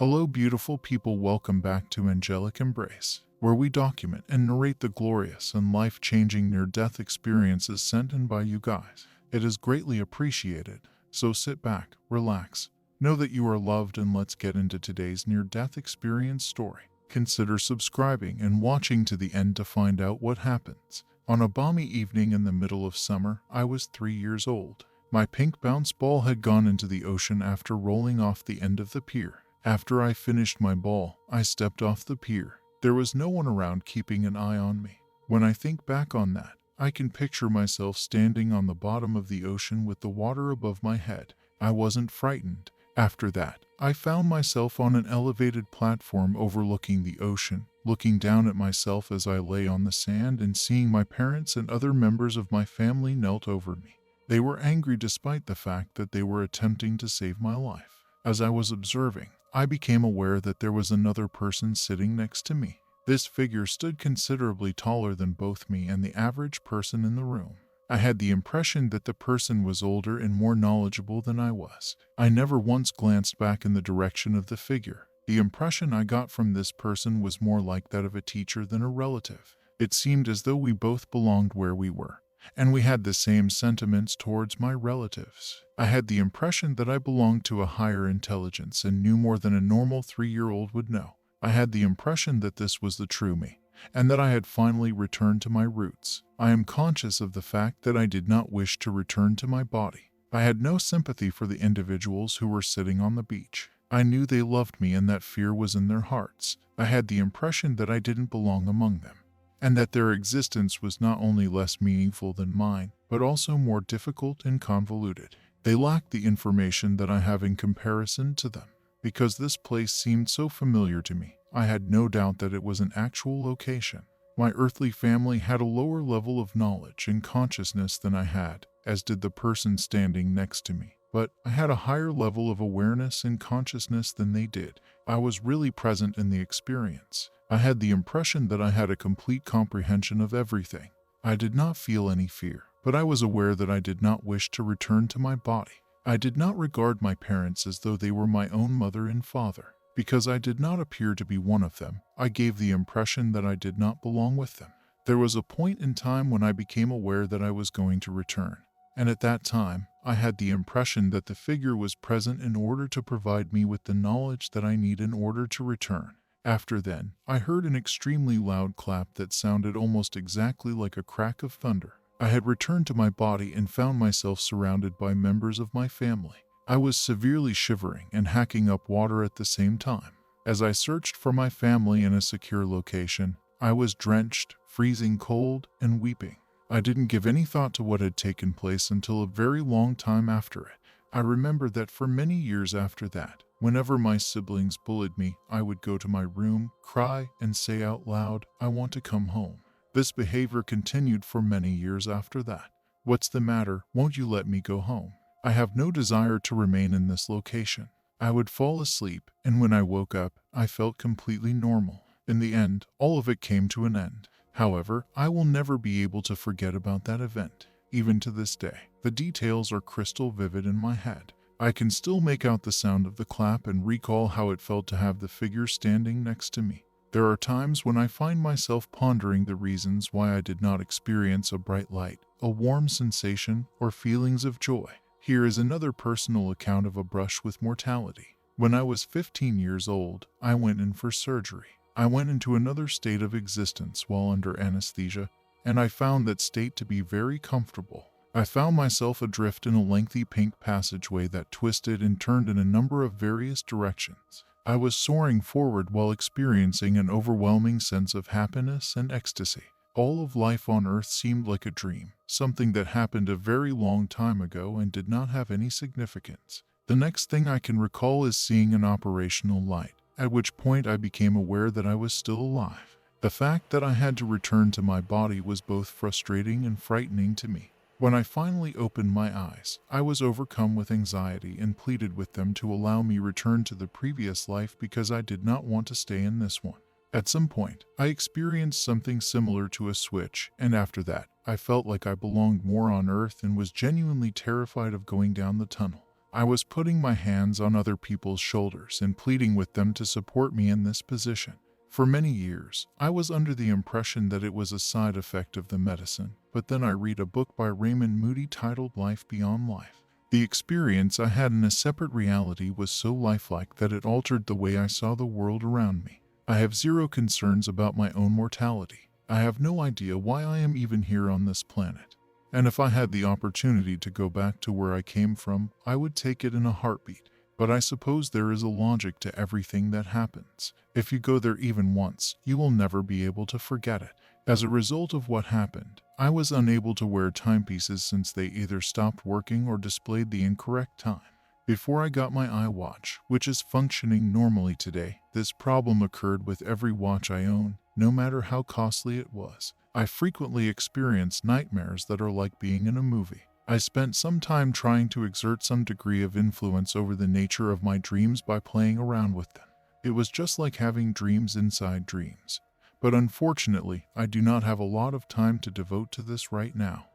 Hello, beautiful people. Welcome back to Angelic Embrace, where we document and narrate the glorious and life-changing near-death experiences sent in by you guys. It is greatly appreciated. So sit back, relax, know that you are loved, and let's get into today's near-death experience story. Consider subscribing and watching to the end to find out what happens. On a balmy evening in the middle of summer, I was 3 years old. My pink bounce ball had gone into the ocean after rolling off the end of the pier. After I finished my ball, I stepped off the pier. There was no one around keeping an eye on me. When I think back on that, I can picture myself standing on the bottom of the ocean with the water above my head. I wasn't frightened. After that, I found myself on an elevated platform overlooking the ocean, looking down at myself as I lay on the sand and seeing my parents and other members of my family knelt over me. They were angry despite the fact that they were attempting to save my life. As I was observing, I became aware that there was another person sitting next to me. This figure stood considerably taller than both me and the average person in the room. I had the impression that the person was older and more knowledgeable than I was. I never once glanced back in the direction of the figure. The impression I got from this person was more like that of a teacher than a relative. It seemed as though we both belonged where we were, and we had the same sentiments towards my relatives. I had the impression that I belonged to a higher intelligence and knew more than a normal 3-year-old would know. I had the impression that this was the true me, and that I had finally returned to my roots. I am conscious of the fact that I did not wish to return to my body. I had no sympathy for the individuals who were sitting on the beach. I knew they loved me and that fear was in their hearts. I had the impression that I didn't belong among them, and that their existence was not only less meaningful than mine, but also more difficult and convoluted. They lacked the information that I have in comparison to them. Because this place seemed so familiar to me, I had no doubt that it was an actual location. My earthly family had a lower level of knowledge and consciousness than I had, as did the person standing next to me. But I had a higher level of awareness and consciousness than they did. I was really present in the experience. I had the impression that I had a complete comprehension of everything. I did not feel any fear, but I was aware that I did not wish to return to my body. I did not regard my parents as though they were my own mother and father. Because I did not appear to be one of them, I gave the impression that I did not belong with them. There was a point in time when I became aware that I was going to return, and at that time, I had the impression that the figure was present in order to provide me with the knowledge that I need in order to return. After then, I heard an extremely loud clap that sounded almost exactly like a crack of thunder. I had returned to my body and found myself surrounded by members of my family. I was severely shivering and hacking up water at the same time. As I searched for my family in a secure location, I was drenched, freezing cold, and weeping. I didn't give any thought to what had taken place until a very long time after it. I remember that for many years after that, whenever my siblings bullied me, I would go to my room, cry, and say out loud, "I want to come home." This behavior continued for many years after that. "What's the matter? Won't you let me go home? I have no desire to remain in this location." I would fall asleep, and when I woke up, I felt completely normal. In the end, all of it came to an end. However, I will never be able to forget about that event. Even to this day, the details are crystal vivid in my head. I can still make out the sound of the clap and recall how it felt to have the figure standing next to me. There are times when I find myself pondering the reasons why I did not experience a bright light, a warm sensation, or feelings of joy. Here is another personal account of a brush with mortality. When I was 15 years old, I went in for surgery. I went into another state of existence while under anesthesia, and I found that state to be very comfortable. I found myself adrift in a lengthy pink passageway that twisted and turned in a number of various directions. I was soaring forward while experiencing an overwhelming sense of happiness and ecstasy. All of life on Earth seemed like a dream, something that happened a very long time ago and did not have any significance. The next thing I can recall is seeing an operational light, at which point I became aware that I was still alive. The fact that I had to return to my body was both frustrating and frightening to me. When I finally opened my eyes, I was overcome with anxiety and pleaded with them to allow me return to the previous life because I did not want to stay in this one. At some point, I experienced something similar to a switch, and after that, I felt like I belonged more on Earth and was genuinely terrified of going down the tunnel. I was putting my hands on other people's shoulders and pleading with them to support me in this position. For many years, I was under the impression that it was a side effect of the medicine, but then I read a book by Raymond Moody titled Life Beyond Life. The experience I had in a separate reality was so lifelike that it altered the way I saw the world around me. I have zero concerns about my own mortality. I have no idea why I am even here on this planet. And if I had the opportunity to go back to where I came from, I would take it in a heartbeat. But I suppose there is a logic to everything that happens. If you go there even once, you will never be able to forget it. As a result of what happened, I was unable to wear timepieces since they either stopped working or displayed the incorrect time. Before I got my iWatch, which is functioning normally today, this problem occurred with every watch I own, no matter how costly it was. I frequently experience nightmares that are like being in a movie. I spent some time trying to exert some degree of influence over the nature of my dreams by playing around with them. It was just like having dreams inside dreams. But unfortunately, I do not have a lot of time to devote to this right now.